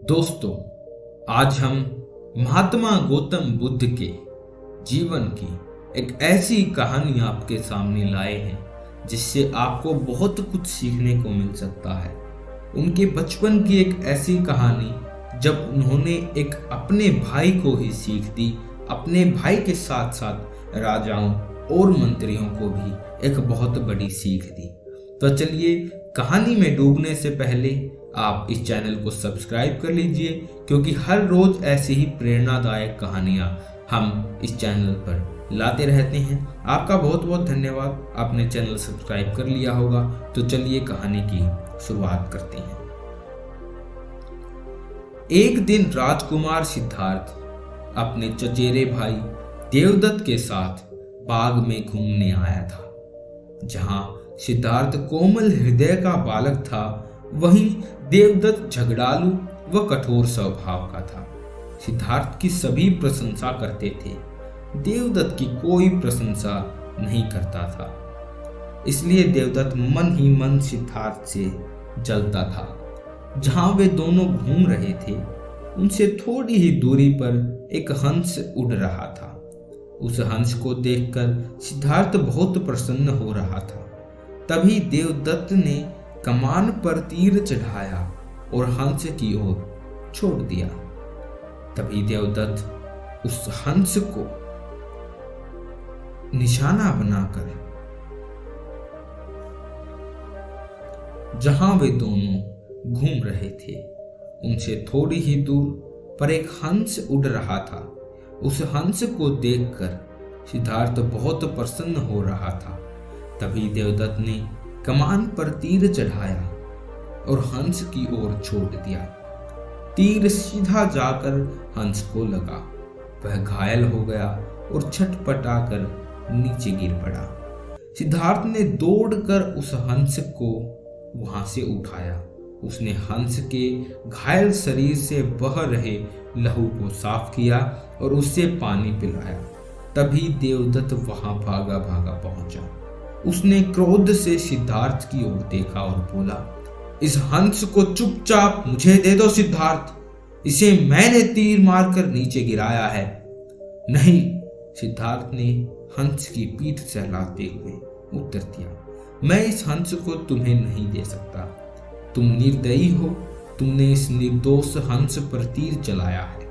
दोस्तों, आज हम महात्मा गौतम बुद्ध के जीवन की एक ऐसी कहानी आपके सामने लाए हैं जिससे आपको बहुत कुछ सीखने को मिल सकता है। उनके बचपन की एक ऐसी कहानी जब उन्होंने एक अपने भाई को ही सीख दी, अपने भाई के साथ साथ राजाओं और मंत्रियों को भी एक बहुत बड़ी सीख दी। तो चलिए, कहानी में डूबने से पहले आप इस चैनल को सब्सक्राइब कर लीजिए, क्योंकि हर रोज ऐसी ही प्रेरणादायक कहानियां हम इस चैनल पर लाते रहते हैं। आपका बहुत बहुत धन्यवाद, आपने चैनल सब्सक्राइब कर लिया होगा। तो चलिए कहानी की शुरुआत करते हैं। एक दिन राजकुमार सिद्धार्थ अपने चचेरे भाई देवदत्त के साथ बाग में घूमने आया था। जहां सिद्धार्थ कोमल हृदय का बालक था, वहीं देवदत्त झगड़ालू व कठोर स्वभाव का था। सिद्धार्थ की सभी प्रशंसा करते थे, देवदत्त की कोई प्रशंसा नहीं करता था। इसलिए देवदत्त मन ही मन सिद्धार्थ से जलता था। जहां वे दोनों घूम रहे थे, उनसे थोड़ी ही दूरी पर एक हंस उड़ रहा था। उस हंस को देखकर सिद्धार्थ बहुत प्रसन्न हो रहा था। तभी देवदत्त ने कमान पर तीर चढ़ाया और हंस की ओर छोड़ दिया। तभी देवदत्त उस हंस को निशाना बनाकर जहां वे दोनों घूम रहे थे, उनसे थोड़ी ही दूर पर एक हंस उड़ रहा था। उस हंस को देखकर सिद्धार्थ बहुत प्रसन्न हो रहा था। तभी देवदत्त ने कमान पर तीर चढ़ाया और हंस की ओर छोड़ दिया। तीर सीधा जाकर हंस को लगा। वह घायल हो गया और छटपटाकर नीचे गिर पड़ा। सिद्धार्थ ने दौड़कर उस हंस को वहां से उठाया। उसने हंस के घायल शरीर से बह रहे लहू को साफ किया और उससे पानी पिलाया। तभी देवदत्त वहां भागा भागा पहुंचा। उसने क्रोध से सिद्धार्थ की ओर देखा और बोला, इस हंस को चुपचाप मुझे दे दो सिद्धार्थ, इसे मैंने तीर मारकर नीचे गिराया है। नहीं, सिद्धार्थ ने हंस की पीठ सहलाते हुए उत्तर दिया, मैं इस हंस को तुम्हें नहीं दे सकता। तुम निर्दयी हो, तुमने इस निर्दोष हंस पर तीर चलाया है।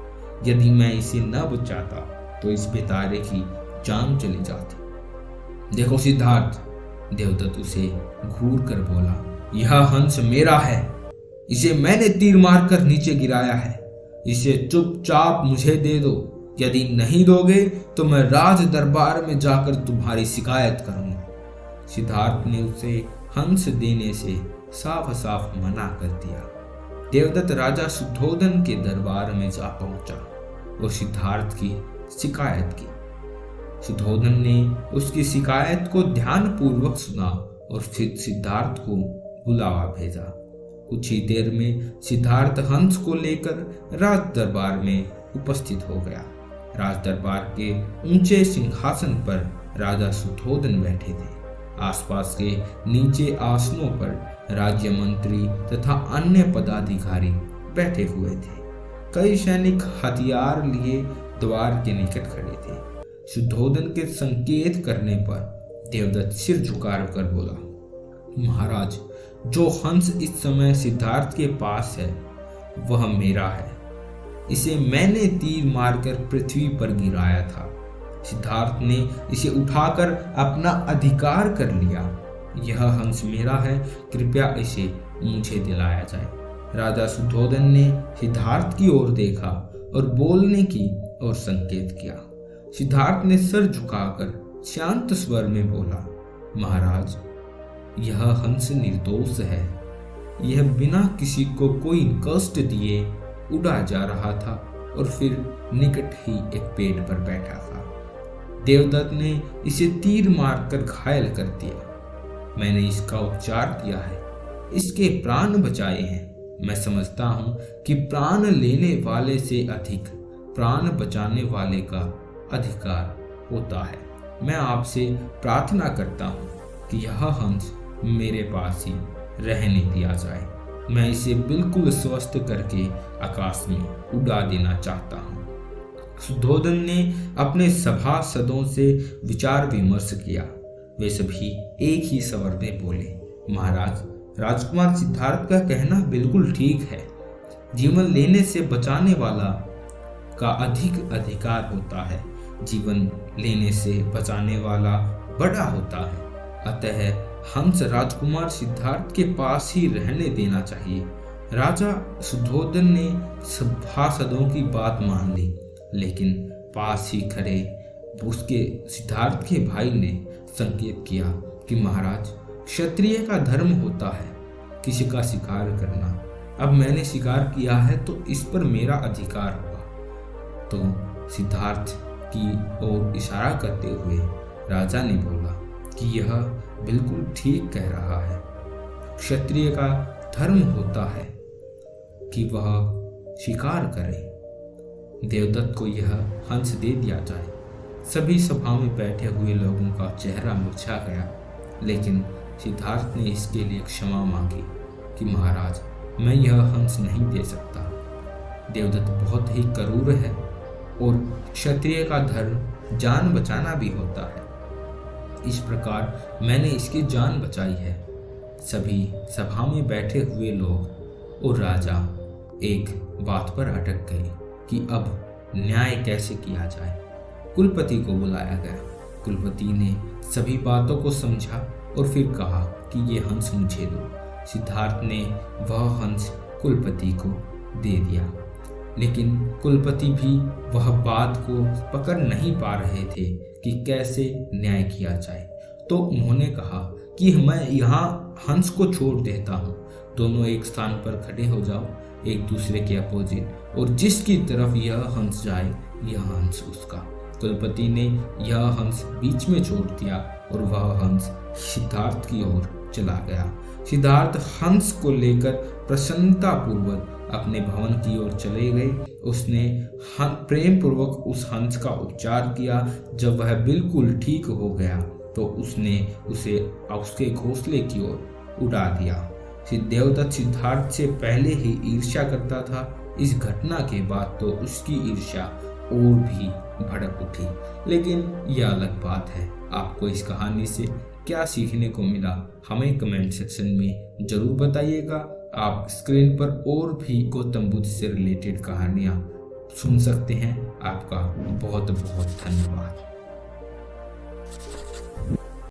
यदि मैं इसे न बचाता तो इस बेचारे की जान चली जाती। देखो सिद्धार्थ, देवदत्त उसे घूर कर बोला, यह हंस मेरा है, इसे मैंने तीर मारकर नीचे गिराया है। इसे चुपचाप मुझे दे दो। यदि नहीं दोगे तो मैं राज दरबार में जाकर तुम्हारी शिकायत करूंगा। सिद्धार्थ ने उसे हंस देने से साफ साफ मना कर दिया। देवदत्त राजा शुद्धोधन के दरबार में जा पहुंचा और सिद्धार्थ की शिकायत की। शुद्धोधन ने उसकी शिकायत को ध्यानपूर्वक सुना और फिर सिद्धार्थ को बुलावा भेजा। कुछ ही देर में सिद्धार्थ हंस को लेकर राज दरबार में उपस्थित हो गया। राज दरबार के ऊंचे सिंहासन पर राजा शुद्धोधन बैठे थे। आसपास के नीचे आसनों पर राज्य मंत्री तथा अन्य पदाधिकारी बैठे हुए थे। कई सैनिक हथियार लिए द्वार के निकट खड़े थे। शुद्धोधन के संकेत करने पर देवदत्त सिर झुकाकर बोला, महाराज, जो हंस इस समय सिद्धार्थ के पास है वह मेरा है। इसे मैंने तीर मारकर पृथ्वी पर गिराया था। सिद्धार्थ ने इसे उठाकर अपना अधिकार कर लिया। यह हंस मेरा है, कृपया इसे मुझे दिलाया जाए। राजा शुद्धोधन ने सिद्धार्थ की ओर देखा और बोलने की ओर संकेत किया। सिद्धार्थ ने सिर झुकाकर शांत स्वर में बोला, महाराज, यह हंस निर्दोष है। यह बिना किसी को कोई कष्ट दिए उड़ा जा रहा था और फिर निकट ही एक पेड़ पर बैठा था। देवदत्त ने इसे तीर मारकर घायल कर दिया। मैंने इसका उपचार किया है, इसके प्राण बचाए हैं। मैं समझता हूं कि प्राण लेने वाले से अधिक प्राण बचाने वाले का अधिकार होता है। मैं आपसे प्रार्थना करता हूं कि यह हंस मेरे पास ही रहने दिया जाए। मैं इसे बिल्कुल स्वस्थ करके आकाश में उड़ा देना चाहता हूँ। शुद्धोधन ने अपने सभासदों से विचार विमर्श किया। वे सभी एक ही स्वर में बोले, महाराज, राजकुमार सिद्धार्थ का कहना बिल्कुल ठीक है। जीवन लेने से बचाने वाला का अधिक अधिकार होता है, जीवन लेने से बचाने वाला बड़ा होता है। अतः हंस राजकुमार सिद्धार्थ के पास ही रहने देना चाहिए। राजा शुद्धोधन ने सभासदों की बात मान ली, लेकिन पास ही खड़े उसके सिद्धार्थ के भाई ने संकेत किया कि महाराज, क्षत्रिय का धर्म होता है किसी का शिकार करना। अब मैंने शिकार किया है तो इस पर मेरा अधिकार होगा। तो सिद्धार्थ की ओर इशारा करते हुए राजा ने बोला कि यह बिल्कुल ठीक कह रहा है। क्षत्रिय का धर्म होता है कि वह शिकार करे। देवदत्त को यह हंस दे दिया जाए। सभी सभा में बैठे हुए लोगों का चेहरा मुरझा गया, लेकिन सिद्धार्थ ने इसके लिए क्षमा मांगी कि महाराज, मैं यह हंस नहीं दे सकता। देवदत्त बहुत ही क्रूर है और क्षत्रिय का धर्म जान बचाना भी होता है। इस प्रकार मैंने इसकी जान बचाई है। सभी सभा में बैठे हुए लोग और राजा एक बात पर अटक गए कि अब न्याय कैसे किया जाए। कुलपति को बुलाया गया। कुलपति ने सभी बातों को समझा और फिर कहा कि ये हंस मुझे दो। सिद्धार्थ ने वह हंस कुलपति को दे दिया, लेकिन कुलपति भी वह बात को पकड़ नहीं पा रहे थे कि कैसे न्याय किया जाए। तो उन्होंने कहा कि मैं यहाँ हंस को छोड़ देता हूँ। दोनों एक स्थान पर खड़े हो जाओ, एक दूसरे के अपोजिट, और जिसकी तरफ यह हंस जाए यह हंस उसका। कुलपति ने यह हंस बीच में छोड़ दिया और वह हंस सिद्धार्थ की ओर चला गया। सिद्धार्थ हंस को लेकर प्रसन्नता पूर्वक अपने भवन की ओर चले गए। उसने प्रेम पूर्वक उस हंस का उपचार किया। जब वह बिल्कुल ठीक हो गया तो उसने उसे उसके घोंसले की ओर उड़ा दिया। देवदत्त सिद्धार्थ से पहले ही ईर्ष्या करता था। इस घटना के बाद तो उसकी ईर्ष्या और भी भड़क उठी। लेकिन यह अलग बात है। आपको इस कहानी से क्या सीखने को मिला, हमें कमेंट सेक्शन में जरूर बताइएगा। आप स्क्रीन पर और भी गौतम बुद्ध से रिलेटेड कहानियाँ सुन सकते हैं। आपका बहुत बहुत धन्यवाद।